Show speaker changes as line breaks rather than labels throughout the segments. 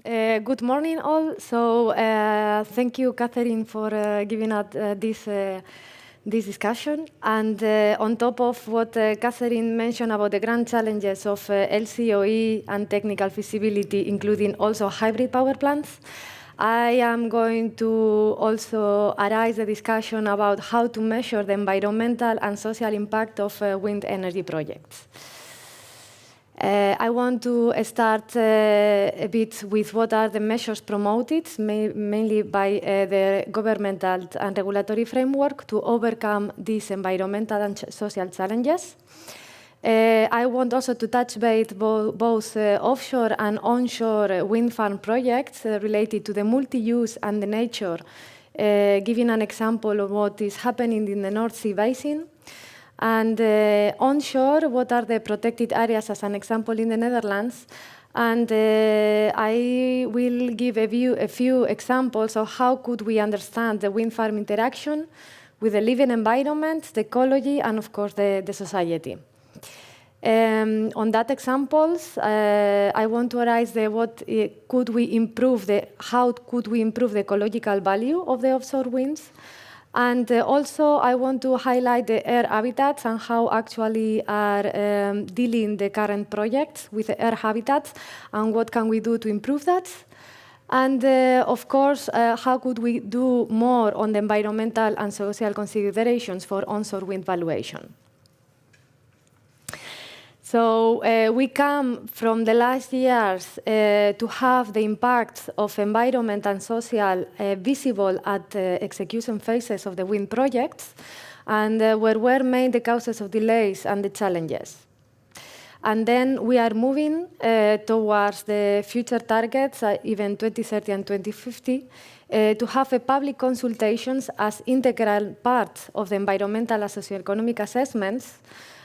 Good morning, all. So thank you, Catherine, for giving us this discussion. And on top of what Catherine mentioned about the grand challenges of LCOE and technical feasibility, including also hybrid power plants, I am going to also arise a discussion about how to measure the environmental and social impact of wind energy projects. I want to start a bit with what are the measures promoted, mainly by the governmental and regulatory framework to overcome these environmental and social challenges. I want also to touch base both offshore and onshore wind farm projects related to the multi-use and the nature, giving an example of what is happening in the North Sea Basin. And onshore, what are the protected areas, as an example, in the Netherlands? And I will give a few examples of how could we understand the wind farm interaction with the living environment, the ecology, and of course the society. On that examples, I want to arise how could we improve the ecological value of the offshore winds. And also, I want to highlight the air habitats and how actually are dealing the current projects with the air habitats and what can we do to improve that. And of course, how could we do more on the environmental and social considerations for onshore wind valuation. So we come from the last years to have the impact of environment and social visible at the execution phases of the wind projects, and where were main the causes of delays and the challenges. And then we are moving towards the future targets, even 2030 and 2050, to have a public consultations as integral part of the environmental and socioeconomic assessments,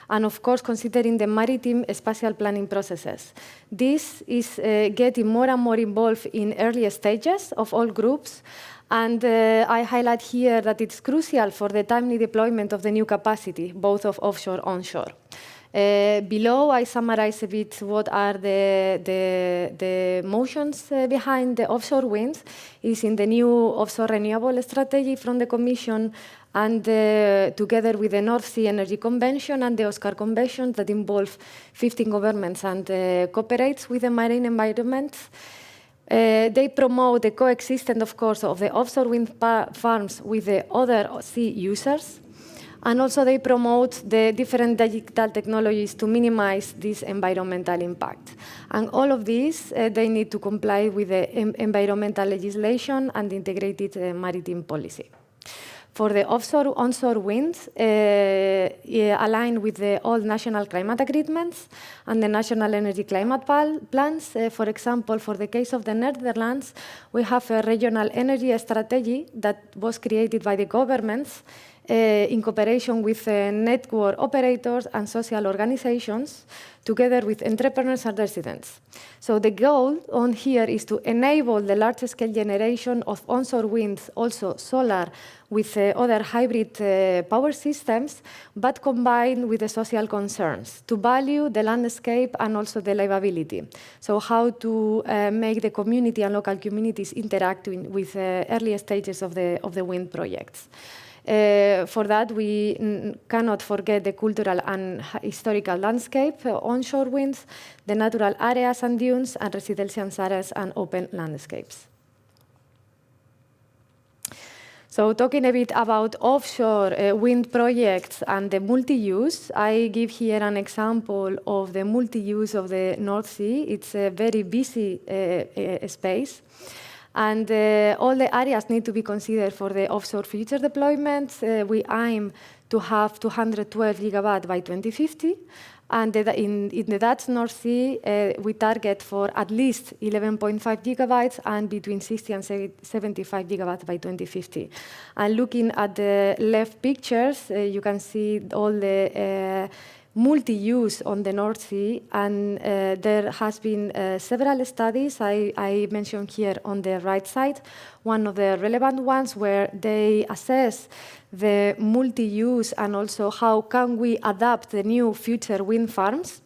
and of course, considering the maritime spatial planning processes. This is getting more and more involved in early stages of all groups, and I highlight here that it's crucial for the timely deployment of the new capacity, both of offshore and onshore. Below, I summarize a bit what are the motions behind the offshore winds. Is in the new offshore renewable strategy from the Commission, and together with the North Sea Energy Convention and the Oscar Convention that involve 15 governments and cooperates with the marine environment. They promote the coexistence, of course, of the offshore wind farms with the other sea users. And also they promote the different digital technologies to minimize this environmental impact. And all of these, they need to comply with the environmental legislation and integrated maritime policy. For the onshore winds, aligned with the all national climate agreements and the national energy climate plans. For example, for the case of the Netherlands, we have a regional energy strategy that was created by the governments in cooperation with network operators and social organizations, together with entrepreneurs and residents. So the goal on here is to enable the large-scale generation of onshore winds, also solar, with other hybrid power systems, but combined with the social concerns, to value the landscape and also the livability. So how to make the community and local communities interact with early stages of the wind projects. For that, we cannot forget the cultural and historical landscape, onshore winds, the natural areas and dunes, and residential areas and open landscapes. So talking a bit about offshore wind projects and the multi-use, I give here an example of the multi-use of the North Sea. It's a very busy space. And all the areas need to be considered for the offshore future deployments. We aim to have 212 gigawatt by 2050. And in the Dutch North Sea, we target for at least 11.5 gigabytes and between 60 and 75 gigawatts by 2050. And looking at the left pictures, you can see all the multi-use on the North Sea, and there has been several studies I mentioned here on the right side. One of the relevant ones where they assess the multi-use and also how can we adapt the new future wind farms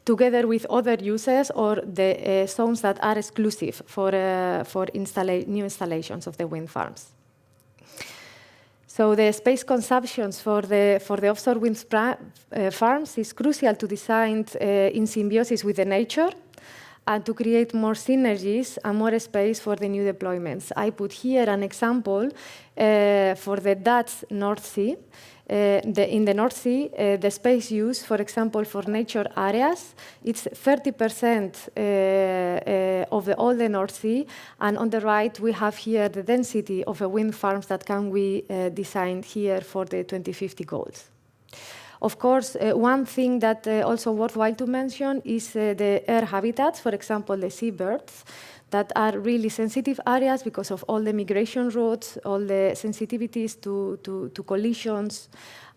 together with other uses or the zones that are exclusive for new installations of the wind farms. So the space consumptions for the offshore wind farms is crucial to design in symbiosis with the nature and to create more synergies and more space for the new deployments. I put here an example for the Dutch North Sea. In the North Sea, the space used, for example, for nature areas, it's 30% of all the North Sea. And on the right, we have here the density of wind farms that can be designed here for the 2050 goals. Of course, one thing that also worthwhile to mention is the air habitats, for example, the seabirds, that are really sensitive areas because of all the migration routes, all the sensitivities to collisions,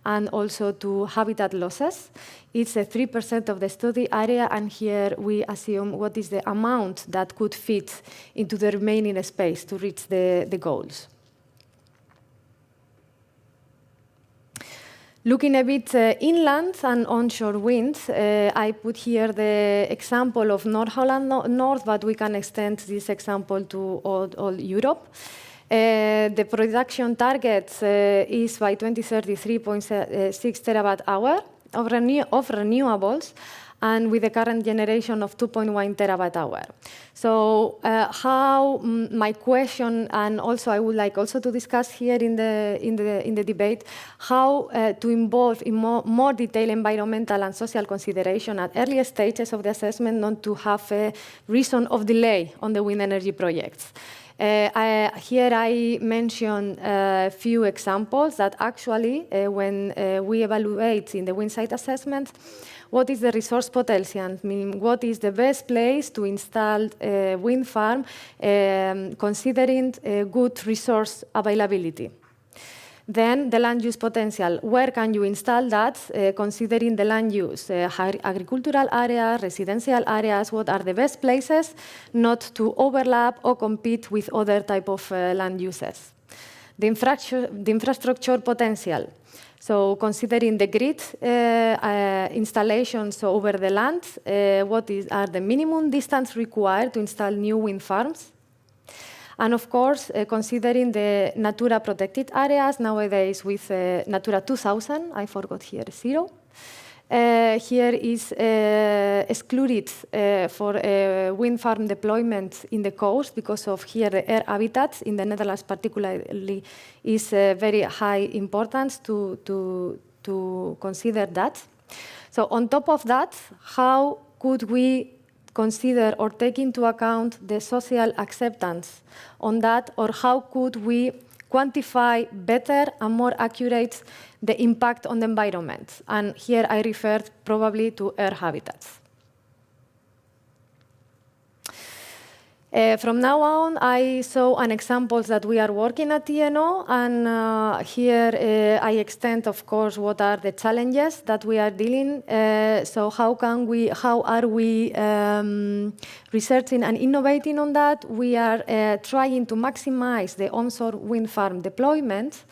and also to habitat losses. It's 3% of the study area, and here we assume what is the amount that could fit into the remaining space to reach the goals. Looking a bit inland and onshore wind, I put here the example of North Holland North, but we can extend this example to all Europe. The production target is by 2030 3.6 terawatt-hour of renewables, and with the current generation of 2.1 terawatt-hour. So my question, and also I would like also to discuss here in the debate, how to involve in more detailed environmental and social consideration at early stages of the assessment, not to have a reason of delay on the wind energy projects. Here I mention a few examples that actually, when we evaluate in the wind site assessment, what is the resource potential, meaning what is the best place to install a wind farm, considering good resource availability. Then the land use potential, where can you install that, considering the land use, agricultural areas, residential areas, what are the best places not to overlap or compete with other type of land uses. The infrastructure potential, so considering the grid installations over the land, what are the minimum distance required to install new wind farms? And of course, considering the Natura protected areas nowadays with Natura 2000, I forgot here 0. Here is excluded for wind farm deployment in the coast because of here the air habitats in the Netherlands particularly is very high importance to consider that. So on top of that, how could we consider or take into account the social acceptance on that, or how could we quantify better and more accurate the impact on the environment? And here I referred probably to air habitats. From now on, I saw an example that we are working at TNO, and here I extend, of course, what are the challenges that we are dealing. So how are we researching and innovating on that? We are trying to maximize the onshore wind farm deployment,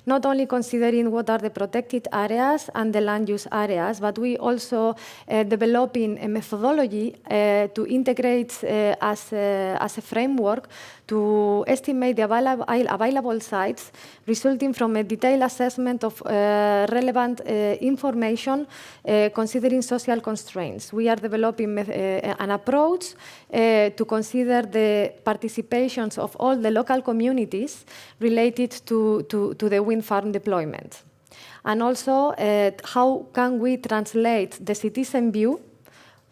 not only considering what are the protected areas and the land use areas, but we also developing a methodology to integrate as a framework to estimate the available sites, resulting from a detailed assessment of relevant information, considering social constraints. We are developing an approach to consider the participations of all the local communities related to the wind farm deployment. And also, how can we translate the citizen view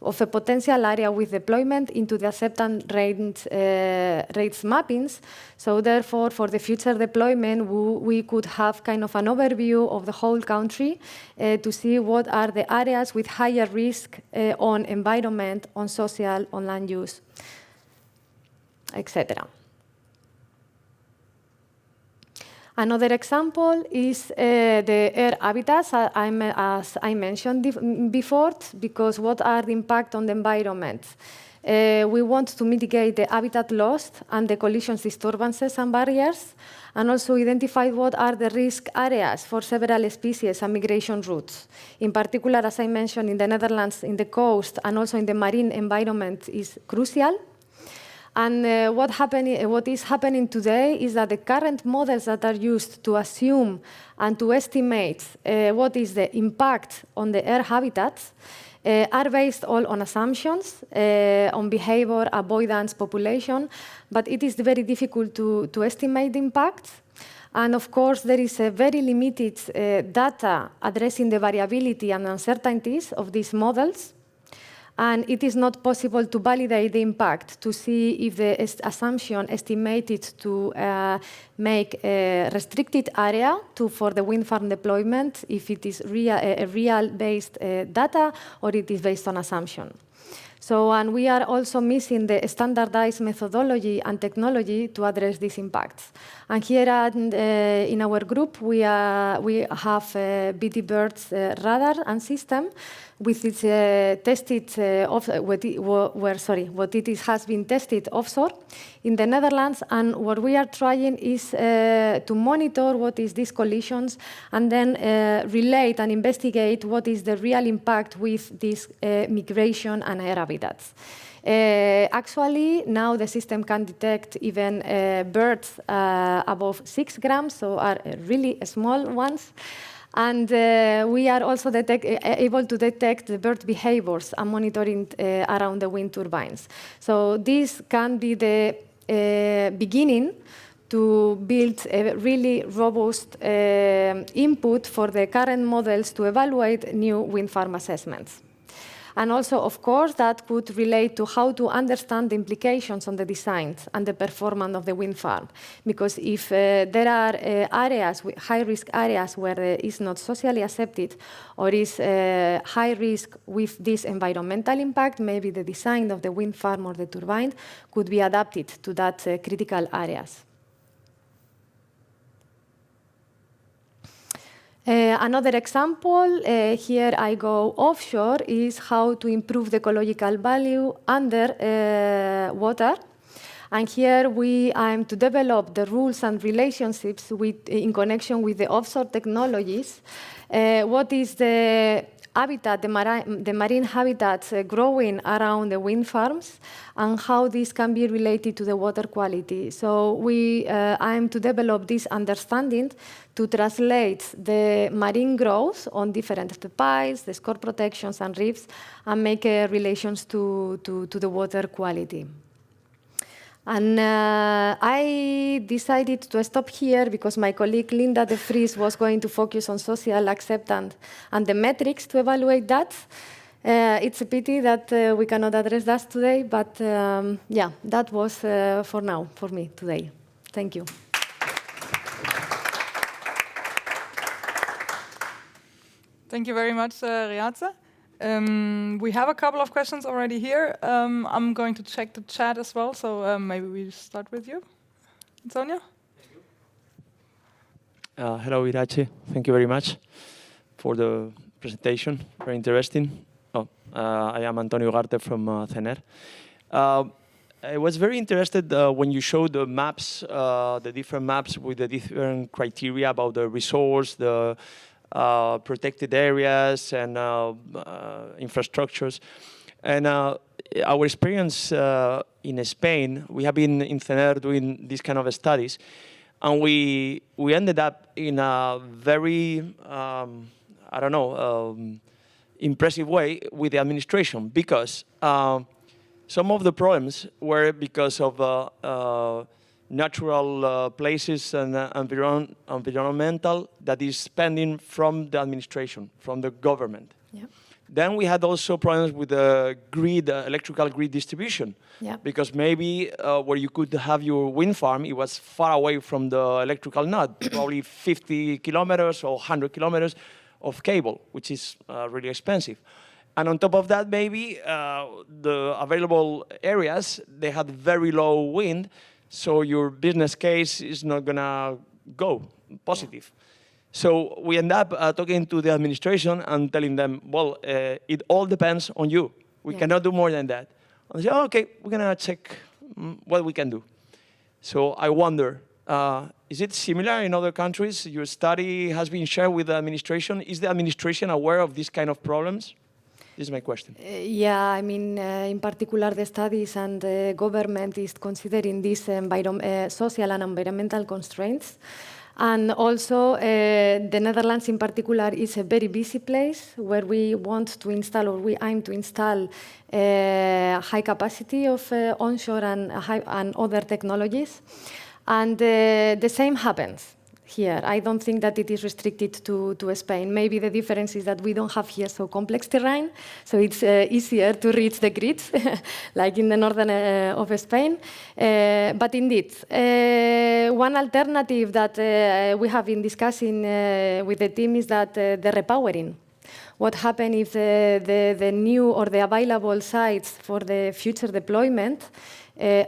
of a potential area with deployment into the acceptance rates mappings. So therefore, for the future deployment, we could have kind of an overview of the whole country to see what are the areas with higher risk on environment, on social, on land use, etc. Another example is the air habitats, as I mentioned before, because what are the impact on the environment? We want to mitigate the habitat loss and the collisions disturbances and barriers, and also identify what are the risk areas for several species and migration routes. In particular, as I mentioned, in the Netherlands, in the coast, and also in the marine environment is crucial. And what is happening today is that the current models that are used to assume and to estimate what is the impact on the air habitats are based all on assumptions, on behavior, avoidance, population, but it is very difficult to estimate the impact. And of course, there is a very limited data addressing the variability and uncertainties of these models. And it is not possible to validate the impact to see if the assumption estimated to make a restricted area for the wind farm deployment, if it is real-based data or it is based on assumption. So, and we are also missing the standardized methodology and technology to address these impacts. And here in our group, we have BT Bird's radar and system, with its tested has been tested offshore in the Netherlands. And what we are trying is to monitor what is these collisions and then relate and investigate what is the real impact with this migration and air habitats. Actually, now the system can detect even birds above 6 grams, so are really small ones. And we are also able to detect the bird behaviors and monitoring around the wind turbines. So this can be the beginning to build a really robust input for the current models to evaluate new wind farm assessments. And also, of course, that could relate to how to understand the implications on the design and the performance of the wind farm. Because if there are areas, high-risk areas where it is not socially accepted or is high risk with this environmental impact, maybe the design of the wind farm or the turbine could be adapted to that critical areas. Another example, here I go offshore, is how to improve the ecological value under water. And here we aim to develop the rules and relationships in connection with the offshore technologies. What is the habitat, the marine habitats growing around the wind farms, and how this can be related to the water quality. So we aim to develop this understanding to translate the marine growth on different piles, the score protections and reefs, and make relations to the water quality. And I decided to stop here because my colleague Linda de Vries was going to focus on social acceptance and the metrics to evaluate that. It's a pity that we cannot address that today, but yeah, that was for now, for me today. Thank you.
Thank you very much, Iratxe. We have a couple of questions already here. I'm going to check the chat as well, so maybe we start with you. Antonio?
Hello, Iratxe. Thank you very much for the presentation. Very interesting. I am Antonio Ugarte from CENER. I was very interested when you showed the maps, the different maps with the different criteria about the resource, the protected areas and infrastructures. And our experience in Spain, we have been in CENER doing these kind of studies, and we ended up in a very, I don't know, impressive way with the administration, because some of the problems were because of natural places and environmental that is spending from the administration, from the government.
Yeah.
Then we had also problems with the grid, electrical grid distribution, because maybe where you could have your wind farm, it was far away from the electrical node, probably 50 kilometers or 100 kilometers of cable, which is really expensive. And on top of that, maybe the available areas, they had very low wind, so your business case is not gonna go positive. So we end up talking to the administration and telling them, well, it all depends on you. We cannot do more than that. And they say, oh, okay, we're gonna check what we can do. So I wonder, is it similar in other countries? Your study has been shared with the administration. Is the administration aware of these kind of problems? This is my question.
Yeah, I mean, in particular, the studies and the government is considering these social and environmental constraints. And also, the Netherlands in particular is a very busy place where we want to install, or we aim to install, high capacity of onshore and other technologies. And the same happens here. I don't think that it is restricted to Spain. Maybe the difference is that we don't have here so complex terrain, so it's easier to reach the grids, like in the northern of Spain. But indeed, one alternative that we have been discussing with the team is that the repowering. What happens if the new or the available sites for the future deployment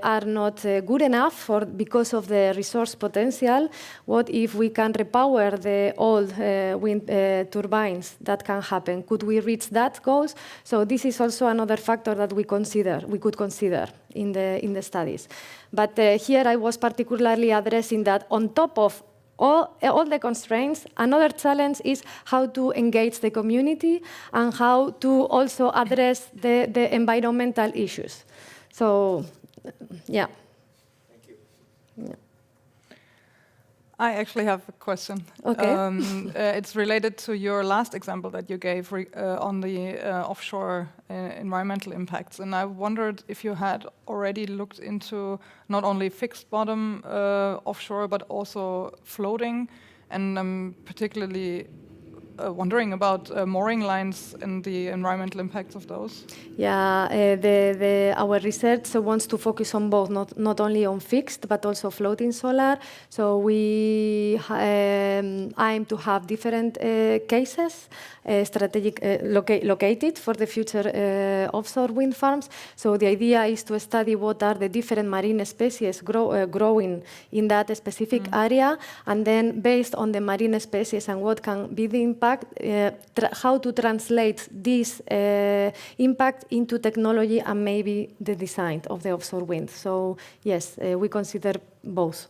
are not good enough because of the resource potential? What if we can repower the old wind turbines? That can happen. Could we reach that goals? So this is also another factor that we could consider in the studies. But here I was particularly addressing that on top of all the constraints, another challenge is how to engage the community and how to also address the environmental issues. So, yeah.
Thank you.
Yeah.
I actually have a question.
Okay.
It's related to your last example that you gave on the offshore environmental impacts. And I wondered if you had already looked into not only fixed bottom offshore, but also floating. And I'm particularly wondering about mooring lines and the environmental impacts of those.
Yeah, our research wants to focus on both, not only on fixed, but also floating solar. So we aim to have different cases, located for the future offshore wind farms. So the idea is to study what are the different marine species growing in that specific area, and then based on the marine species and what can be the impact, how to translate this impact into technology and maybe the design of the offshore wind. So yes, we consider both.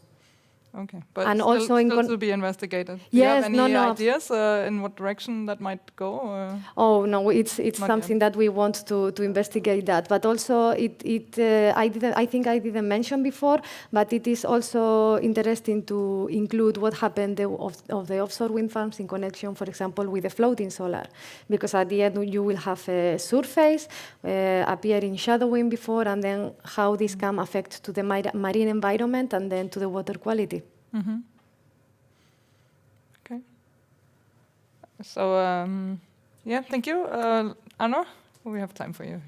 Okay, but
and
still,
also
still to be investigated.
Yes,
Do you have any
no.
ideas in what direction that might go? Or?
Oh no, it's something
yet.
that we want to investigate that. But also, I think I didn't mention before, but it is also interesting to include what happened of the offshore wind farms in connection, for example, with the floating solar, because at the end you will have a surface appearing shadowing before, and then how this can affect to the marine environment and then to the water quality.
Mm-hmm. Okay. So, yeah, thank you. Arno, we have time for you.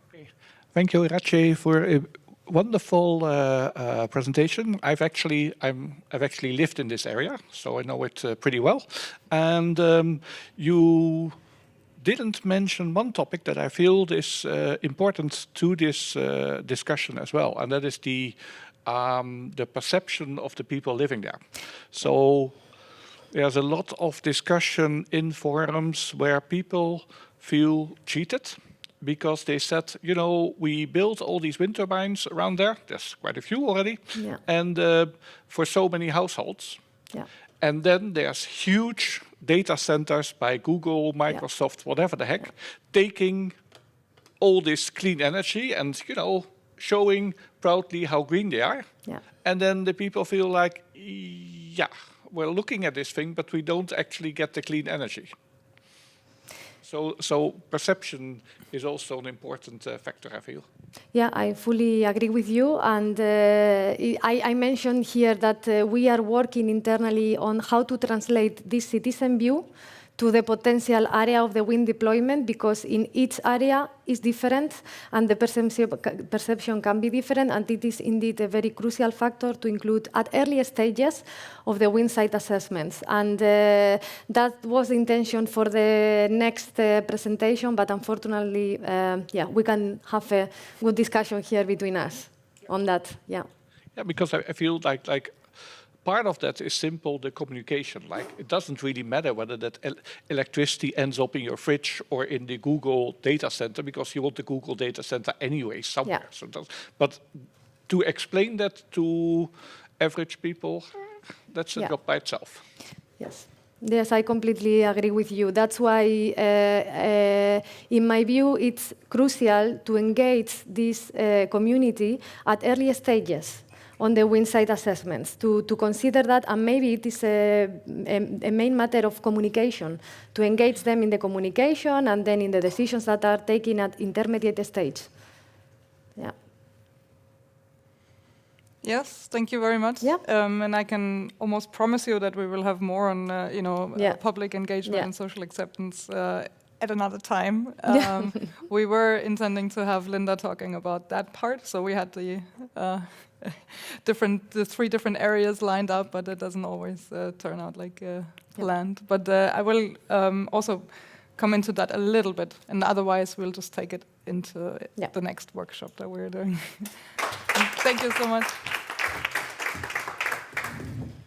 Okay. Thank you, Iratxe, for a wonderful presentation. I've actually lived in this area, so I know it pretty well. And you didn't mention one topic that I feel is important to this discussion as well, and that is the perception of the people living there. So there's a lot of discussion in forums where people feel cheated because they said, you know, we built all these wind turbines around there. There's quite a few already.
Yeah.
And for so many households.
Yeah.
And then there's huge data centers by Google, Microsoft, whatever the heck, taking all this clean energy and, you know, showing proudly how green they are.
Yeah.
And then the people feel like, yeah, we're looking at this thing, but we don't actually get the clean energy. So perception is also an important factor, I feel.
Yeah, I fully agree with you. And I mentioned here that we are working internally on how to translate this citizen view to the potential area of the wind deployment, because in each area is different and the perception can be different, and it is indeed a very crucial factor to include at early stages of the wind site assessments. And that was the intention for the next presentation, but unfortunately, yeah, we can have a good discussion here between us on that. Yeah.
Yeah, because I feel like part of that is simple, the communication. Like, it doesn't really matter whether that electricity ends up in your fridge or in the Google data center, because you want the Google data center anyway somewhere.
Yeah.
So but to explain that to average people, that's a
Yeah.
job by itself.
Yes. Yes, I completely agree with you. That's why, in my view, it's crucial to engage this community at early stages on the wind site assessments, to consider that, and maybe it is a main matter of communication, to engage them in the communication and then in the decisions that are taken at intermediate stage. Yeah.
Yes, thank you very much.
Yeah.
And I can almost promise you that we will have more on, public engagement and social acceptance at another time. We were intending to have Linda talking about that part, so we had the three different areas lined up, but it doesn't always turn out like planned. But I will also come into that a little bit, and otherwise we'll just take it into the next workshop that we're doing. Thank you so much.